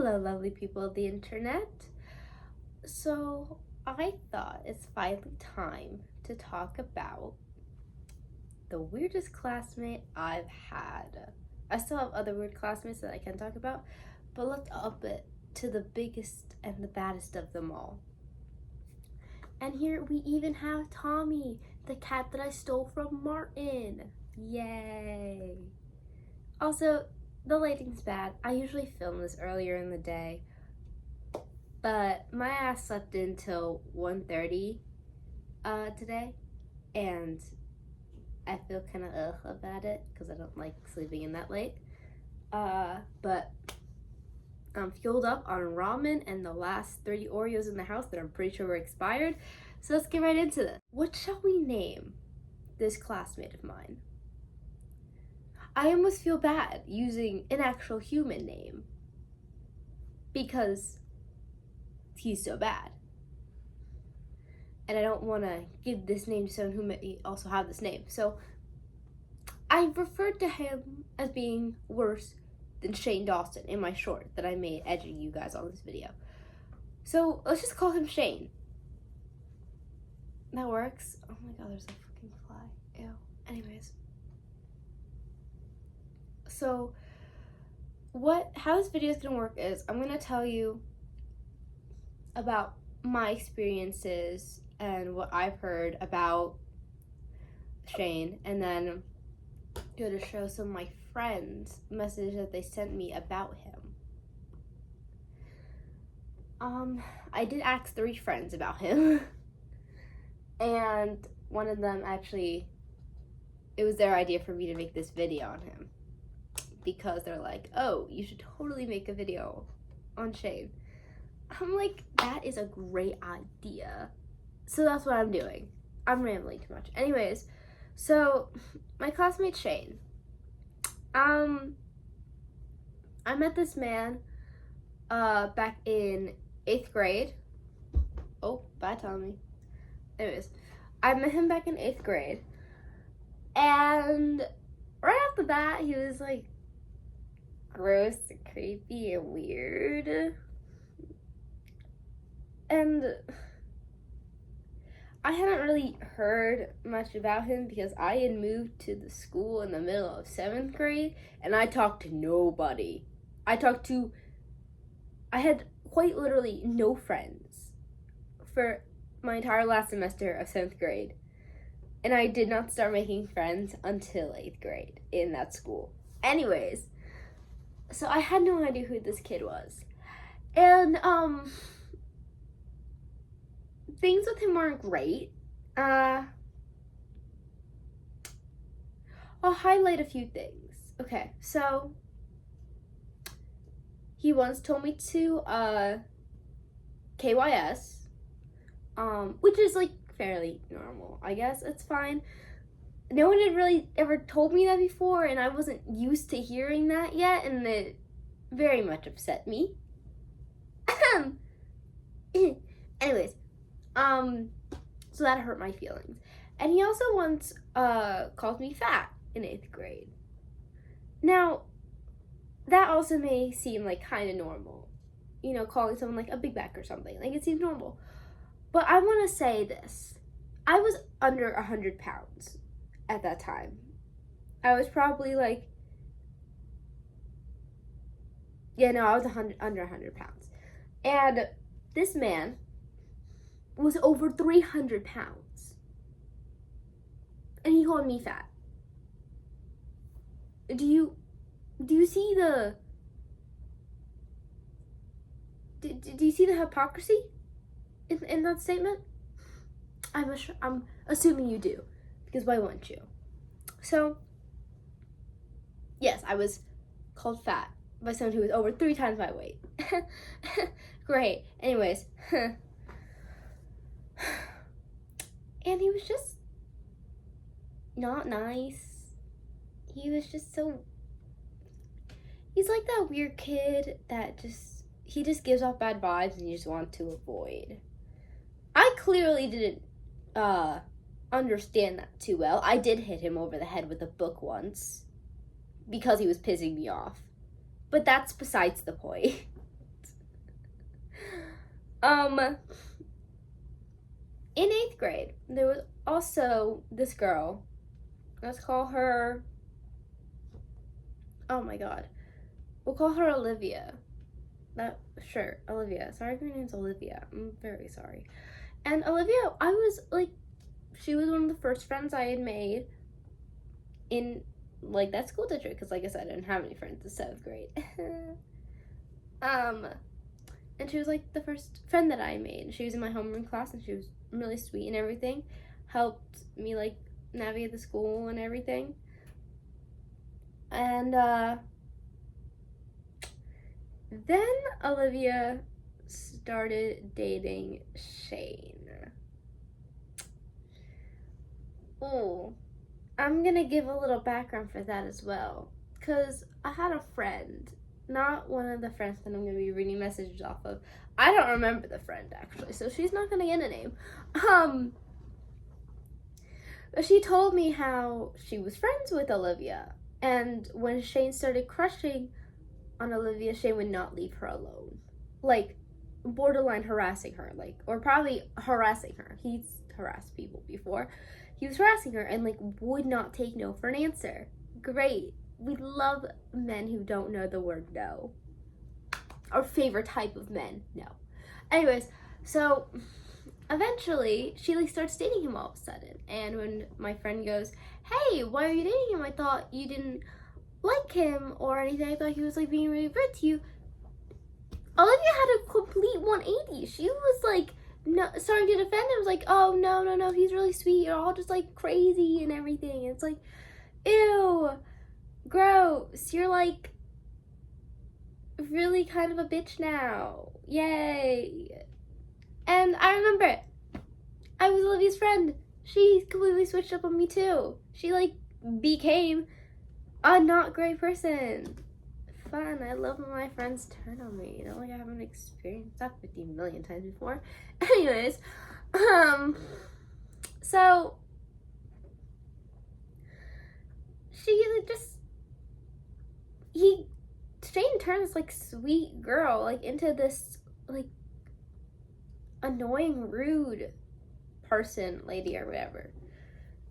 Hello, lovely people of the internet. So, I thought it's finally time to talk about the weirdest classmate I've had. I still have other weird classmates that I can talk about, but let's up it to the biggest and the baddest of them all. And here we even have Tommy, the cat that I stole from Martin. Yay! Also, the lighting's bad. I usually film this earlier in the day, but my ass slept until 1:30 today, and I feel kind of about it because I don't like sleeping in that late. But I'm fueled up on ramen and the last 3 Oreos in the house that I'm pretty sure were expired. So let's get right into this. What shall we name this classmate of mine? I almost feel bad using an actual human name because he's so bad. And I don't want to give this name to someone who may also have this name. So I referred to him as being worse than Shane Dawson in my short that I made edging you guys on this video. So let's just call him Shane. That works. Oh my god, there's a fucking fly. Ew. Anyways. So how this video is going to work is I'm going to tell you about my experiences and what I've heard about Shane, and then go to show some of my friends messages that they sent me about him. I did ask 3 friends about him, and one of them actually, it was their idea for me to make this video on him. Because they're like, oh, you should totally make a video on Shane. I'm like, that is a great idea. So that's what I'm doing. I'm rambling too much. Anyways, so my classmate Shane. I met this man back in 8th grade. Oh, bye Tommy. Anyways, I met him back in 8th grade. And right off the bat, he was like, gross and creepy and weird. And I hadn't really heard much about him because I had moved to the school in the middle of 7th grade and I talked to nobody. I had quite literally no friends for my entire last semester of 7th grade. And I did not start making friends until 8th grade in that school. Anyways, so I had no idea who this kid was. And, things with him weren't great. I'll highlight a few things. Okay, so he once told me to, KYS, which is, like, fairly normal. I guess it's fine. No one had really ever told me that before, and I wasn't used to hearing that yet, and it very much upset me. Anyways, so that hurt my feelings. And he also once called me fat in 8th grade. Now, that also may seem like kind of normal. You know, calling someone like a big back or something. Like, it seems normal. But I want to say this. I was under 100 pounds. At that time. I was probably like, I was under 100 pounds. And this man was over 300 pounds. And he called me fat. Do you see the, do you see the hypocrisy in that statement? I'm assuming you do. Because why wouldn't you? So, yes, I was called fat by someone who was over 3 times my weight. Great. Anyways. And he was just not nice. He was just so... He's like that weird kid that he just gives off bad vibes and you just want to avoid. I clearly didn't, understand that too well. I did hit him over the head with a book once because he was pissing me off. But that's besides the point. In 8th grade, there was also this girl. Let's call her, oh my god. We'll call her Olivia. Sure, Olivia. Sorry if your name's Olivia. I'm very sorry. And Olivia, I was like, she was one of the first friends I had made in like that school district, because like I said, I didn't have any friends in 7th grade. And she was like the first friend that I made. She was in my homeroom class, and she was really sweet and everything. Helped me like navigate the school and everything. And then Olivia started dating Shane. Oh, I'm gonna give a little background for that as well. Because I had a friend, not one of the friends that I'm gonna be reading messages off of. I don't remember the friend actually, so she's not gonna get a name. But she told me how she was friends with Olivia. And when Shane started crushing on Olivia, Shane would not leave her alone. Like, borderline harassing her, like, or probably harassing her. He's harassed people before. He was harassing her and, like, would not take no for an answer. Great. We love men who don't know the word no. Our favorite type of men, no. Anyways, so eventually she like starts dating him all of a sudden. And when my friend goes, hey, why are you dating him? I thought you didn't like him or anything. I thought he was like being really rude to you. Olivia had a complete 180. She was like starting to defend him. Was like, oh no, he's really sweet. You're all just like crazy and everything. It's like, ew, gross. You're like really kind of a bitch now. Yay. And I remember I was Olivia's friend. She completely switched up on me too. She like became a not great person. Fun. I love when my friends turn on me. You know, like I haven't experienced that 50 million times before. Anyways, so Shane turns like sweet girl like into this like annoying, rude person, lady or whatever.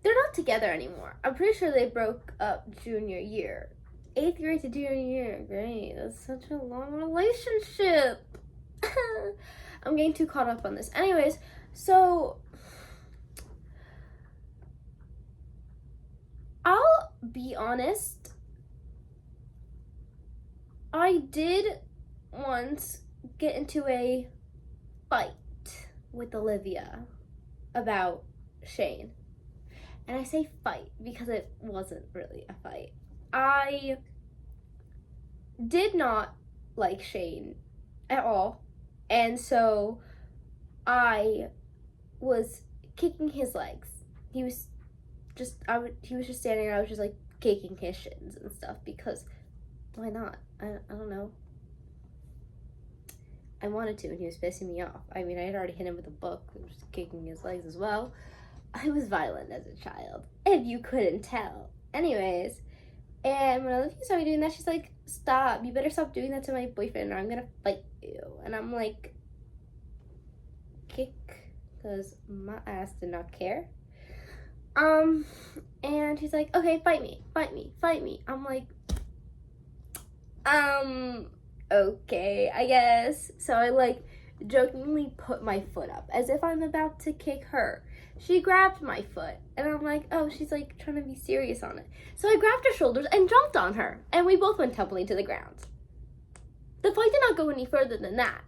They're not together anymore. I'm pretty sure they broke up junior year. 8th grade to junior year. Great. That's such a long relationship. I'm getting too caught up on this. Anyways, so I'll be honest. I did once get into a fight with Olivia about Shane. And I say fight because it wasn't really a fight. I did not like Shane at all. And so I was kicking his legs. He was just standing there. I was just like kicking his shins and stuff because why not? I don't know. I wanted to, and he was pissing me off. I mean, I had already hit him with a book, which was kicking his legs as well. I was violent as a child, if you couldn't tell. Anyways, and when Olivia saw me doing that, she's like, stop, you better stop doing that to my boyfriend or I'm gonna fight you. And I'm like, kick, because my ass did not care. And she's like, okay, fight me. I'm like, okay, I guess. So I like jokingly put my foot up as if I'm about to kick her. She grabbed my foot and I'm like, oh, she's like trying to be serious on it. So I grabbed her shoulders and jumped on her and we both went tumbling to the ground. The fight did not go any further than that.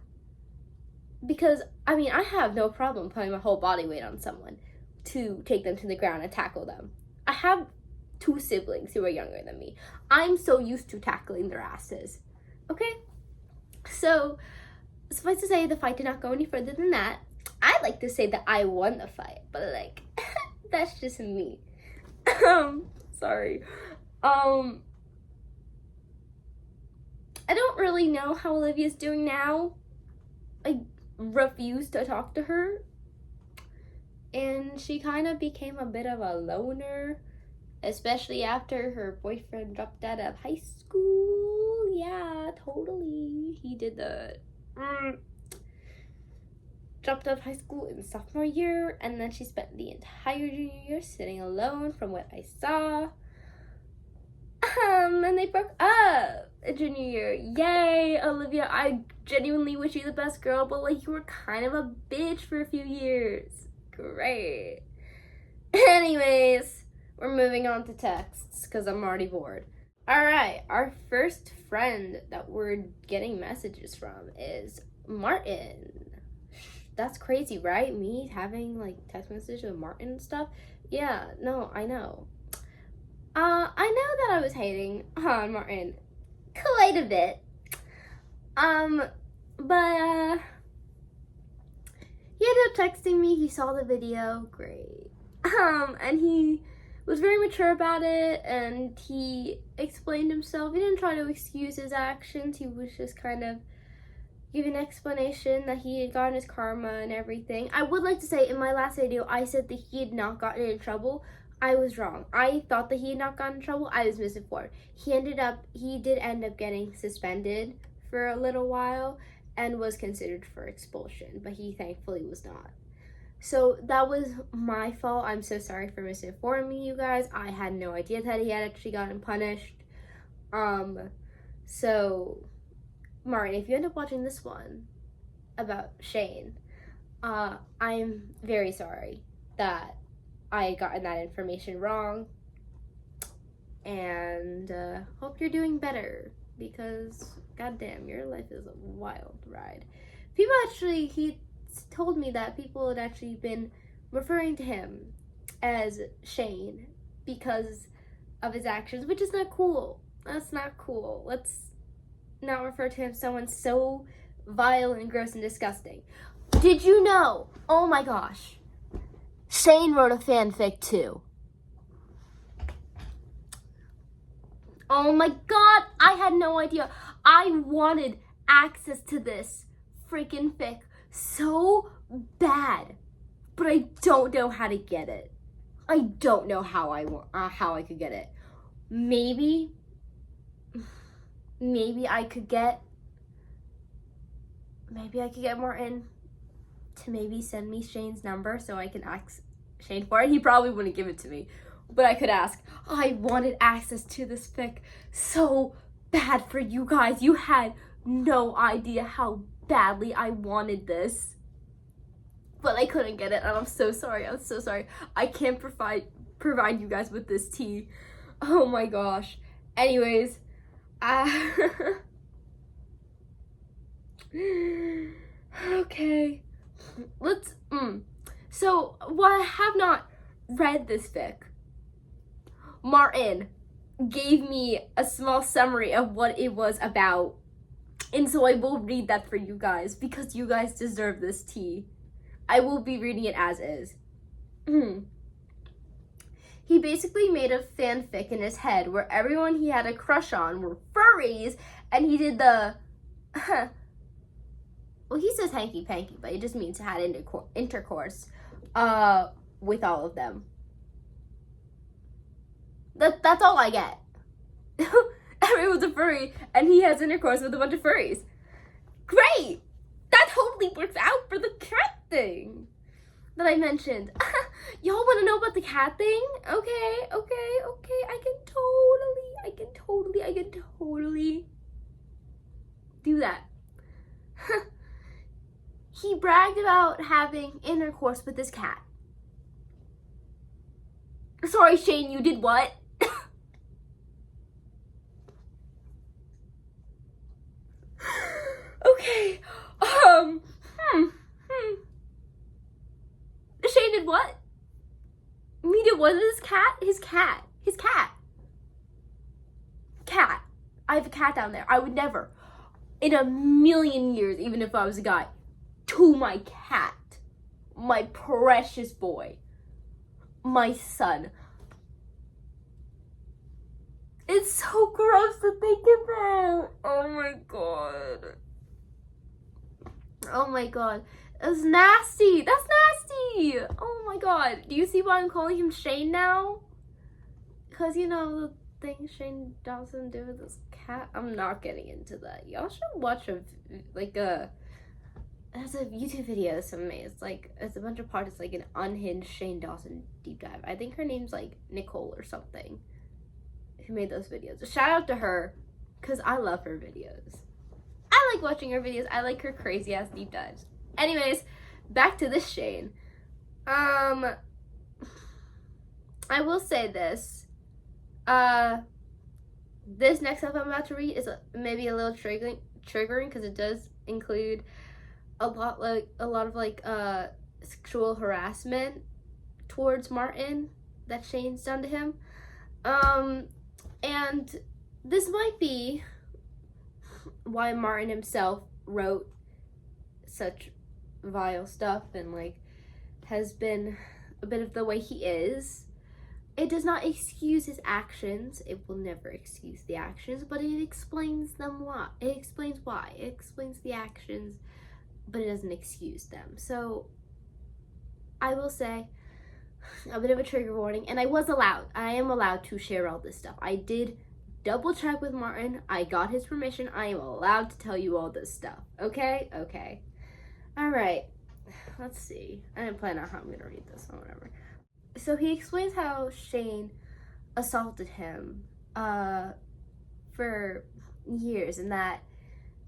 Because, I mean, I have no problem putting my whole body weight on someone to take them to the ground and tackle them. I have 2 siblings who are younger than me. I'm so used to tackling their asses. Okay? So, suffice to say, the fight did not go any further than that. I like to say that I won the fight, but like, that's just me. Sorry. I don't really know how Olivia's doing now. I refuse to talk to her. And she kind of became a bit of a loner, especially after her boyfriend dropped out of high school. Yeah, totally. He did that. dropped out of high school in sophomore year, and then she spent the entire junior year sitting alone from what I saw. And they broke up a junior year. Yay, Olivia, I genuinely wish you the best, girl, but like you were kind of a bitch for a few years. Great. Anyways, we're moving on to texts because I'm already bored. Alright, our first friend that we're getting messages from is Martin. That's crazy, right? Me having like text messages with Martin and stuff. Yeah, no, I know. I know that I was hating on Martin quite a bit. But he ended up texting me. He saw the video. Great. And he was very mature about it, and he explained himself. He didn't try to excuse his actions. He was just kind of giving an explanation that he had gotten his karma and everything. I would like to say in my last video, I said that he had not gotten in trouble. I was wrong. I thought that he had not gotten in trouble. I was misinformed. He did end up getting suspended for a little while and was considered for expulsion, but he thankfully was not. So that was my fault. I'm so sorry for misinforming you guys. I had no idea that he had actually gotten punished. So Martin, if you end up watching this one about Shane, I'm very sorry that I had gotten that information wrong, and hope you're doing better, because goddamn, your life is a wild ride. He told me that people had actually been referring to him as Shane because of his actions, which is not cool. That's not cool. Let's not refer to him as someone so vile and gross and disgusting. Did you know? Oh my gosh. Shane wrote a fanfic too. Oh my god, I had no idea. I wanted access to this freaking fic so bad, but I don't know how to get it. I don't know how I could get it. Maybe I could get Martin to maybe send me Shane's number so I can ask Shane for it. He probably wouldn't give it to me, but I could ask. I wanted access to this fic so bad for you guys. You had no idea how badly I wanted this, but I couldn't get it, and I'm so sorry. I can't provide you guys with this tea. Oh my gosh. Anyways, okay, let's so while I have not read this fic, Martin gave me a small summary of what it was about, and so I will read that for you guys because you guys deserve this tea. I will be reading it as is. He basically made a fanfic in his head where everyone he had a crush on were furries, and he did the well, he says hanky panky, but it just means had intercourse with all of them. That's all I get. Everyone's a furry, and he has intercourse with a bunch of furries. Great! That totally works out for the cat thing that I mentioned. Y'all want to know about the cat thing? Okay. I can totally do that. He bragged about having intercourse with this cat. Sorry, Shane, you did what? Okay. Shane did what? Media was his cat? His cat. Cat. I have a cat down there. I would never, in a million years, even if I was a guy, to my cat. My precious boy. My son. It's so gross to think about. Oh my god. That's nasty. Oh my god. Do you see why I'm calling him Shane now? Because you know the thing Shane Dawson did with this cat? I'm not getting into that. Y'all should watch has a YouTube video of me. It's a bunch of parts. It's like an unhinged Shane Dawson deep dive. I think her name's like Nicole or something, who made those videos. Shout out to her, because I love her videos. I like watching her videos. I like her crazy ass deep dives. Anyways, back to this Shane. I will say this. This next stuff I'm about to read is maybe a little triggering because it does include a lot of sexual harassment towards Martin that Shane's done to him. And this might be why Martin himself wrote such vile stuff and like has been a bit of the way he is. It does not excuse his actions. It will never excuse the actions, but it explains why. It explains the actions, but it doesn't excuse them. So I will say a bit of a trigger warning, and I am allowed to share all this stuff. I did double check with Martin. I got his permission. I am allowed to tell you all this stuff. Okay? Okay. All right. Let's see. I didn't plan out how I'm going to read this or whatever. So he explains how Shane assaulted him for years and that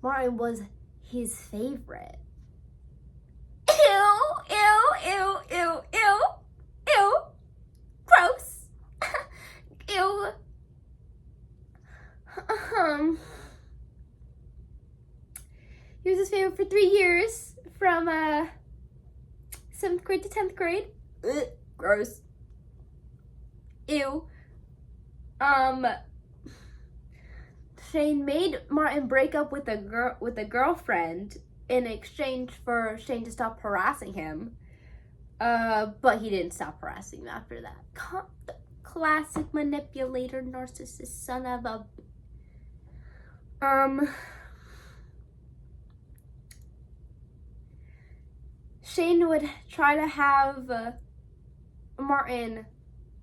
Martin was his favorite. Ew, ew, ew, ew, ew, ew, gross, ew. He was his favorite for 3 years, from 7th grade to 10th grade. Ugh. Gross. Ew. Shane made Martin break up with a girlfriend in exchange for Shane to stop harassing him. But he didn't stop harassing him after that. Classic manipulator, narcissist, son of a. Shane would try to have Martin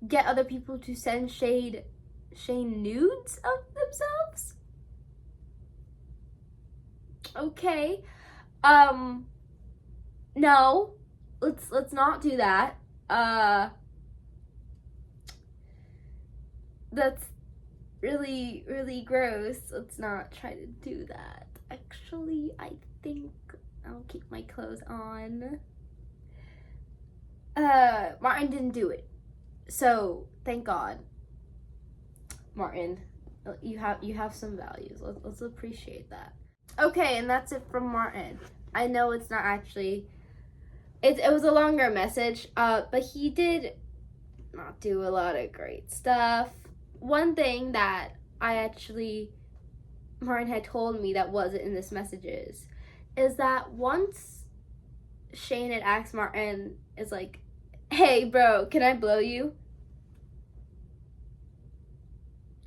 get other people to send Shane nudes of themselves. Okay. No. Let's not do that. That's really, really gross. Let's not try to do that. Actually, I think I'll keep my clothes on. Martin didn't do it. So, thank God. Martin, you have some values. Let's appreciate that. Okay, and that's it from Martin. I know it's not actually, it was a longer message, but he did not do a lot of great stuff. One thing that Martin had told me that wasn't in this messages is that once Shane had asked Martin, is like, hey bro, can I blow you?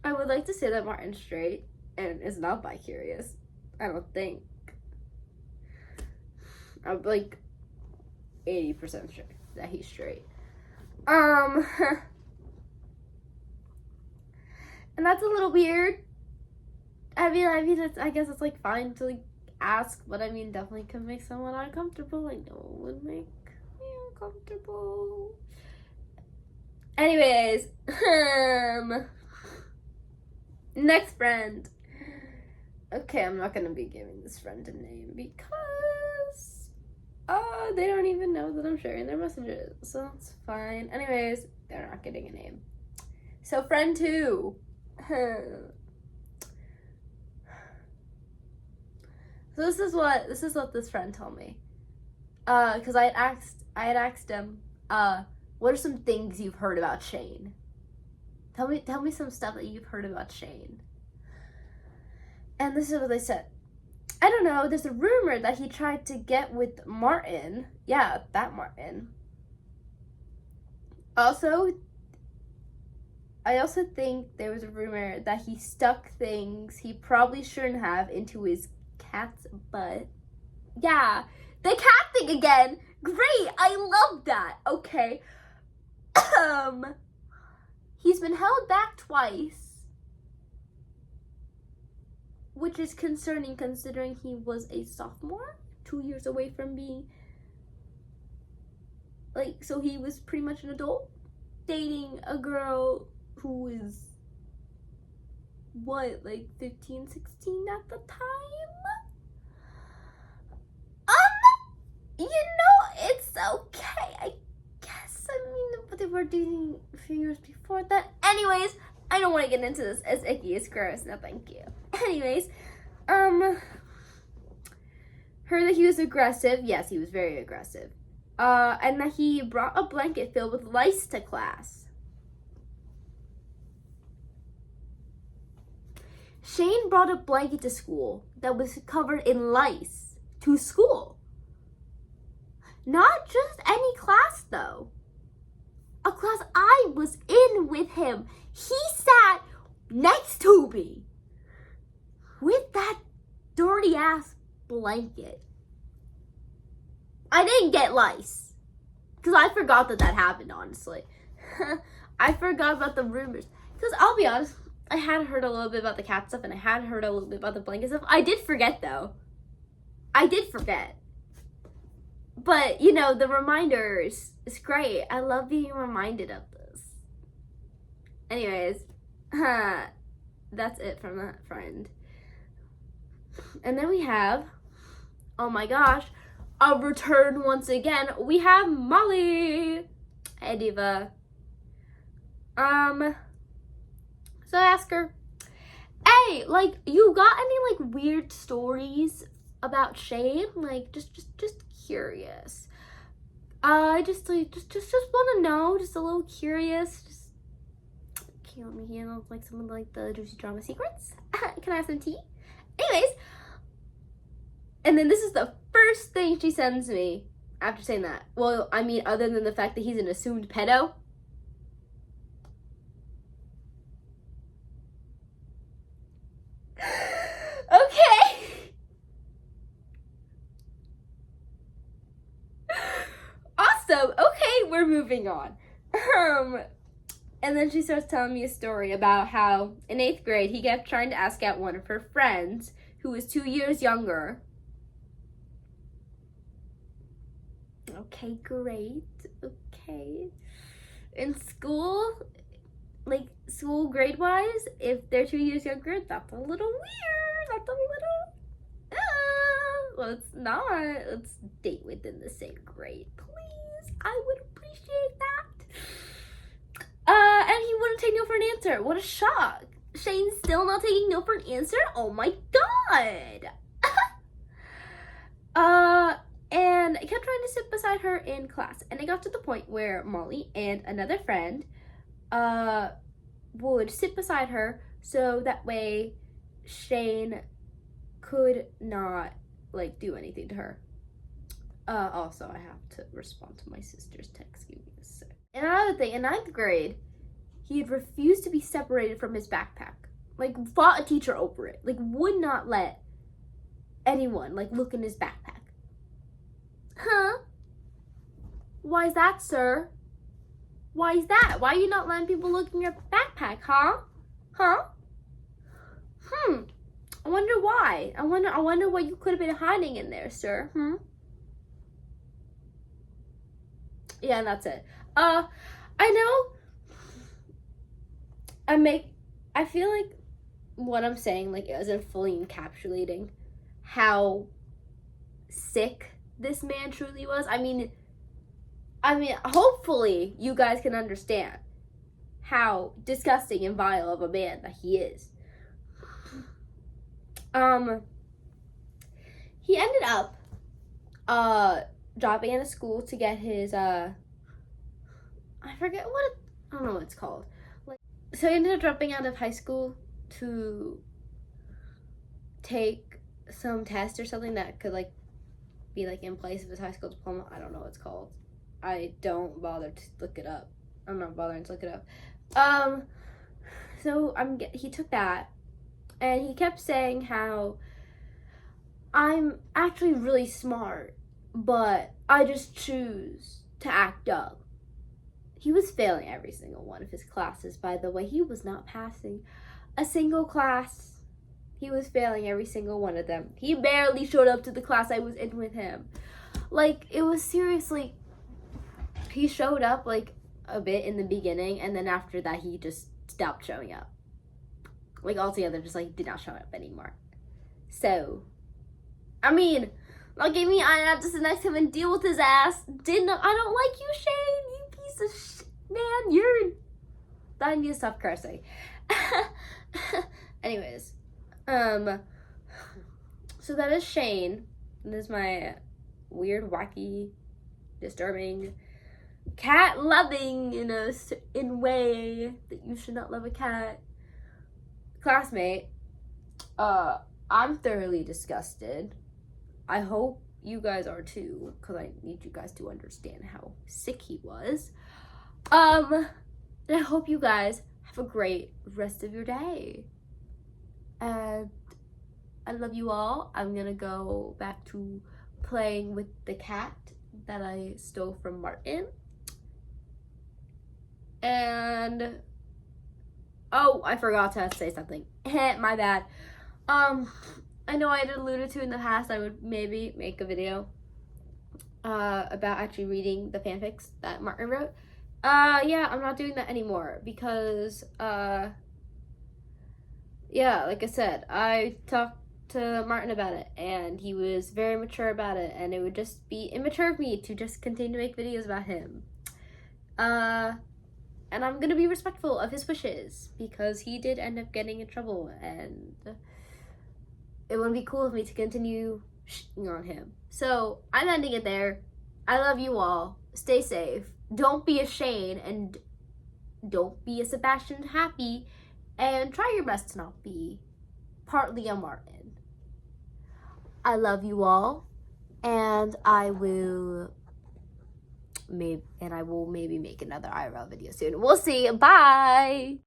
I would like to say that Martin's straight and is not bi-curious. I don't think. I'm like 80% sure that he's straight. And that's a little weird. I mean, I guess it's like fine to like ask, but I mean, definitely could make someone uncomfortable. I know it would make me uncomfortable. Anyways, next friend. Okay, I'm not gonna be giving this friend a name because they don't even know that I'm sharing their messages, so that's fine. Anyways, they're not getting a name. So friend 2. So this is what this friend told me. Because I had asked him, what are some things you've heard about Shane? Tell me some stuff that you've heard about Shane. And this is what they said. I don't know, there's a rumor that he tried to get with Martin. Yeah, that Martin. I also think there was a rumor that he stuck things he probably shouldn't have into his cat's butt. Yeah, the cat thing again. Great, I love that. Okay. He's been held back twice, which is concerning considering he was a sophomore 2 years away from being, like, so he was pretty much an adult dating a girl who was, what, like 15, 16 at the time? It's okay, I guess. I mean, but they were dating a few years before that. Anyways, I don't want to get into this. It's icky, it's gross. No, thank you. Anyways, heard that he was aggressive. Yes, he was very aggressive. And that he brought a blanket filled with lice to class. Shane brought a blanket to school that was covered in lice to school. Not just any class, though. A class I was in with him. He sat next to me with that dirty ass blanket. I didn't get lice because I forgot that happened, honestly. I forgot about the rumors because I'll be honest, I had heard a little bit about the cat stuff and I had heard a little bit about the blanket stuff. I did forget, though. I did forget. But, you know, the reminder is great. I love being reminded of this. Anyways, that's it from that friend. And then we have, oh my gosh, a return once again. We have Molly. Hey, Diva. So I asked her, hey, like, you got any, like, weird stories about Shane? Like, just curious. I just want to know, just a little curious. Just can't let me handle like some of like the juicy drama secrets. Can I have some tea? Anyways, and then this is the first thing she sends me after saying that. Well, I mean, other than the fact that he's an assumed pedo. Okay. Awesome. Okay, we're moving on. And then she starts telling me a story about how in 8th grade he kept trying to ask out one of her friends who was 2 years younger. Okay, great. Okay. In school, like school grade-wise, if they're 2 years younger, that's a little weird. That's a little... let's not. Let's date within the same grade, please. I would appreciate that. And he wouldn't take no for an answer. What a shock. Shane's still not taking no for an answer? Oh my god. And I kept trying to sit beside her in class. And it got to the point where Molly and another friend would sit beside her so that way Shane could not like do anything to her. Also, I have to respond to my sister's text. Give me a sec. And another thing, in 9th grade, he had refused to be separated from his backpack. Like, fought a teacher over it. Like, would not let anyone, like, look in his backpack. Huh? Why is that, sir? Why is that? Why are you not letting people look in your backpack, huh? Huh? I wonder why. I wonder what you could have been hiding in there, sir. Yeah, and that's it. I know. I feel like what I'm saying, like, isn't fully encapsulating how sick this man truly was. I mean, hopefully you guys can understand how disgusting and vile of a man that he is. He ended up dropping out of school to get his I don't know what it's called. Like, so he ended up dropping out of high school to take some test or something that could like be like in place of his high school diploma. I don't know what it's called. I don't bother to look it up. I'm not bothering to look it up. So he took that, and he kept saying how I'm actually really smart, but I just choose to act up. He was failing every single one of his classes, by the way. He was not passing a single class. He was failing every single one of them. He barely showed up to the class I was in with him. Like, it was seriously, he showed up like a bit in the beginning, and then after that he just stopped showing up. Like, altogether, just like did not show up anymore. So, I mean, lucky me, I had to sit next to him and deal with his ass. I don't like you, Shane, you piece of man, I need to stop cursing. Anyways, so that is Shane. This is my weird, wacky, disturbing, cat loving in way that you should not love a cat classmate. I'm thoroughly disgusted. I hope you guys are too, because I need you guys to understand how sick he was. And I hope you guys have a great rest of your day. And I love you all. I'm gonna go back to playing with the cat that I stole from Martin. And oh, I forgot to say something. My bad. I know I had alluded to in the past I would maybe make a video about actually reading the fanfics that Martin wrote. Yeah, I'm not doing that anymore because yeah, like I said, I talked to Martin about it and he was very mature about it, and it would just be immature of me to just continue to make videos about him. And I'm gonna be respectful of his wishes because he did end up getting in trouble, and it wouldn't be cool of me to continue shitting on him. So I'm ending it there. I love you all. Stay safe. Don't be a Shane, and don't be a Sebastian Happy, and try your best to not be partly a Martin. I love you all, and I will maybe make another IRL video soon. We'll see. Bye.